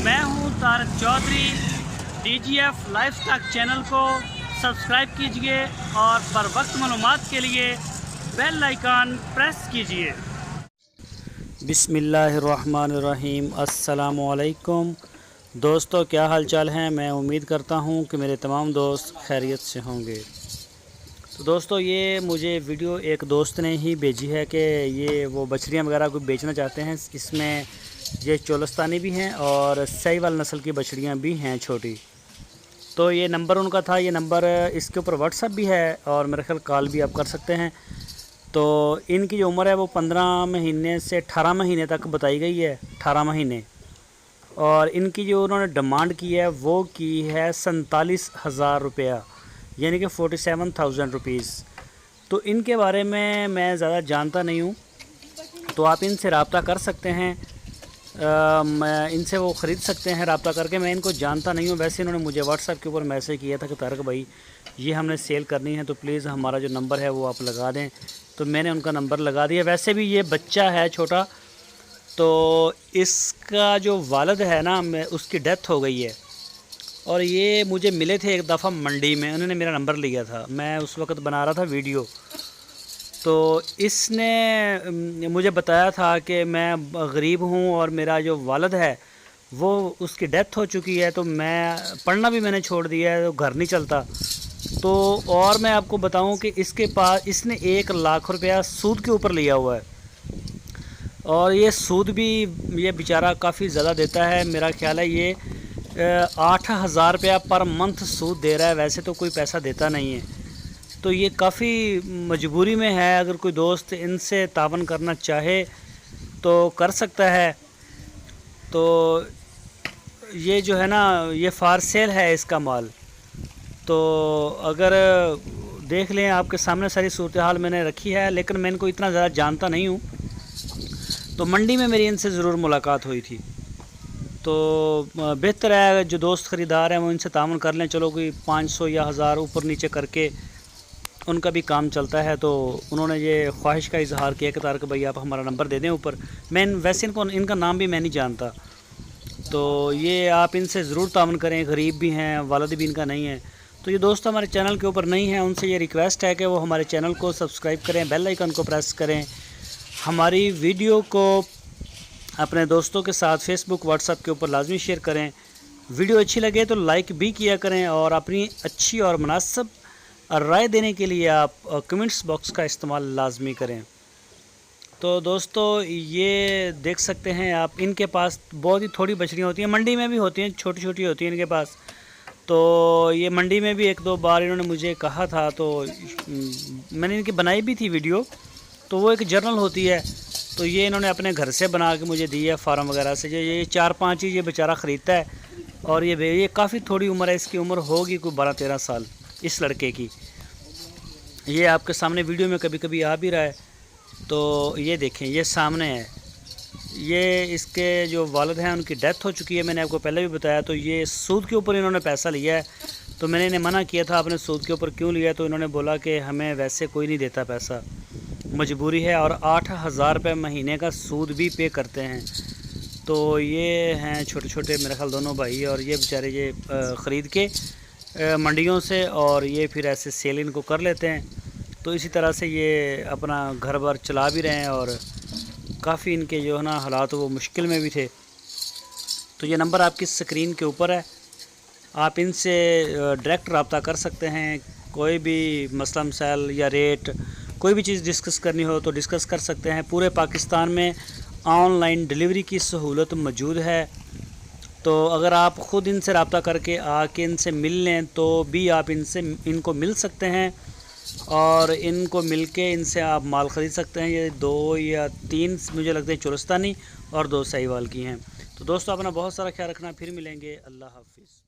मैं हूं Tarak Chaudhry. DGF life stock channel को सब्सक्राइब कीजिए और बर वक्त मालूमात के लिए बेल आइकन प्रेस कीजिए। बिस्मिल्लाहिर्रहमानिर्रहीम। अस्सलामु अलैकुम दोस्तों, क्या हाल चाल हैं। मैं उम्मीद करता हूं कि मेरे तमाम दोस्त खैरियत से होंगे। तो दोस्तों, ये मुझे वीडियो एक दोस्त ने ही भेजी है कि ये वो बछड़ियाँ वगैरह को बेचना चाहते हैं। इसमें ये चोलस्तानी भी हैं और साहिवाल नस्ल की बछड़ियाँ भी हैं छोटी। तो ये नंबर उनका था, ये नंबर इसके ऊपर व्हाट्सअप भी है और मेरे ख्याल कॉल भी आप कर सकते हैं। तो इनकी जो उम्र है वो 15 महीने से 18 महीने तक बताई गई है, 18 महीने। और इनकी जो उन्होंने डिमांड की है वो की है 47,000 रुपया, यानी कि 47,000 रुपीज़। तो इनके बारे में मैं ज़्यादा जानता नहीं हूँ, तो आप इनसे रब्ता कर सकते हैं। इनसे वो ख़रीद सकते हैं रब्ता करके। मैं इनको जानता नहीं हूँ, वैसे इन्होंने मुझे व्हाट्सएप के ऊपर मैसेज किया था कि तारक भाई ये हमने सेल करनी है, तो प्लीज़ हमारा जो नंबर है वो आप लगा दें। तो मैंने उनका नंबर लगा दिया। वैसे भी ये बच्चा है छोटा, तो इसका जो वालिद है ना, मैं उसकी डेथ हो गई है। और ये मुझे मिले थे एक दफ़ा मंडी में, उन्होंने मेरा नंबर लिया था। मैं उस वक़्त बना रहा था वीडियो, तो इसने मुझे बताया था कि मैं गरीब हूँ और मेरा जो वालिद है वो उसकी डेथ हो चुकी है, तो मैं पढ़ना भी मैंने छोड़ दिया है, तो घर नहीं चलता। तो और मैं आपको बताऊं कि इसके पास इसने 1 लाख रुपया सूद के ऊपर लिया हुआ है, और ये सूद भी ये बेचारा काफ़ी ज़्यादा देता है। मेरा ख्याल है ये 8,000 रुपया पर मंथ सूद दे रहा है। वैसे तो कोई पैसा देता नहीं है, तो ये काफ़ी मजबूरी में है। अगर कोई दोस्त इनसे तावन करना चाहे तो कर सकता है। तो ये जो है ना, ये फार सेल है इसका माल। तो अगर देख लें, आपके सामने सारी सूरत हाल मैंने रखी है, लेकिन मैं इनको इतना ज़्यादा जानता नहीं हूँ। तो मंडी में मेरी इनसे ज़रूर मुलाकात हुई थी। तो बेहतर है जो दोस्त ख़रीदार हैं वो इनसे तावन कर लें। चलो कोई 500 या 1000 ऊपर नीचे करके उनका भी काम चलता है। तो उन्होंने ये ख्वाहिश का इजहार किया कि तारक भाई आप हमारा नंबर दे दें ऊपर। मैं वैसे इनका नाम भी मैं नहीं जानता, तो ये आप इनसे ज़रूर तावन करें। गरीब भी हैं, वालिद भी इनका नहीं है। तो ये दोस्त हमारे चैनल के ऊपर नहीं है, उनसे ये रिक्वेस्ट है कि वो हमारे चैनल को सब्सक्राइब करें, बेल आइकन को प्रेस करें, हमारी वीडियो को अपने दोस्तों के साथ फेसबुक व्हाट्सएप के ऊपर लाजमी शेयर करें। वीडियो अच्छी लगे तो लाइक भी किया करें, और अपनी अच्छी और मुनासिब राय देने के लिए आप कमेंट्स बॉक्स का इस्तेमाल लाजमी करें। तो दोस्तों, ये देख सकते हैं आप, इनके पास बहुत ही थोड़ी बछड़ियाँ होती हैं, मंडी में भी होती हैं, छोटी छोटी होती हैं इनके पास। तो ये मंडी में भी 1-2 बार इन्होंने मुझे कहा था, तो मैंने इनकी बनाई भी थी वीडियो। तो वो एक जर्नल होती है, तो ये इन्होंने अपने घर से बना के मुझे दी है फार्म वगैरह से। ये 4-5 ही ये बेचारा ख़रीदता है, और ये काफ़ी थोड़ी उम्र है, इसकी उम्र होगी कोई 12-13 साल इस लड़के की। ये आपके सामने वीडियो में कभी कभी आ भी रहा है। तो ये देखें, ये सामने है, ये इसके जो वालिद हैं उनकी डेथ हो चुकी है, मैंने आपको पहले भी बताया। तो ये सूद के ऊपर इन्होंने पैसा लिया है, तो मैंने इन्हें मना किया था आपने सूद के ऊपर क्यों लिया। तो इन्होंने बोला कि हमें वैसे कोई नहीं देता पैसा, मजबूरी है, और 8,000 रुपये महीने का सूद भी पे करते हैं। तो ये हैं छोटे छोटे मेरे ख्याल दोनों भाई, और ये बेचारे ये ख़रीद के मंडियों से, और ये फिर ऐसे सेल इनको कर लेते हैं। तो इसी तरह से ये अपना घर बार चला भी रहे हैं, और काफ़ी इनके जो है ना हालात वो मुश्किल में भी थे। तो ये नंबर आपकी स्क्रीन के ऊपर है, आप इनसे डायरेक्ट रब्ता कर सकते हैं। कोई भी मसला मसाइल या रेट, कोई भी चीज़ डिस्कस करनी हो तो डिस्कस कर सकते हैं। पूरे पाकिस्तान में ऑनलाइन डिलीवरी की सहूलत मौजूद है। तो अगर आप ख़ुद इनसे रब्ता करके आके इनसे मिल लें तो भी आप इनको मिल सकते हैं, और इनको मिलके इनसे आप माल ख़रीद सकते हैं। ये 2 या 3 मुझे लगता है चोलस्तानी और 2 साहिवाल की हैं। तो दोस्तों, अपना बहुत सारा ख्याल रखना, फिर मिलेंगे। अल्लाह हाफिज़।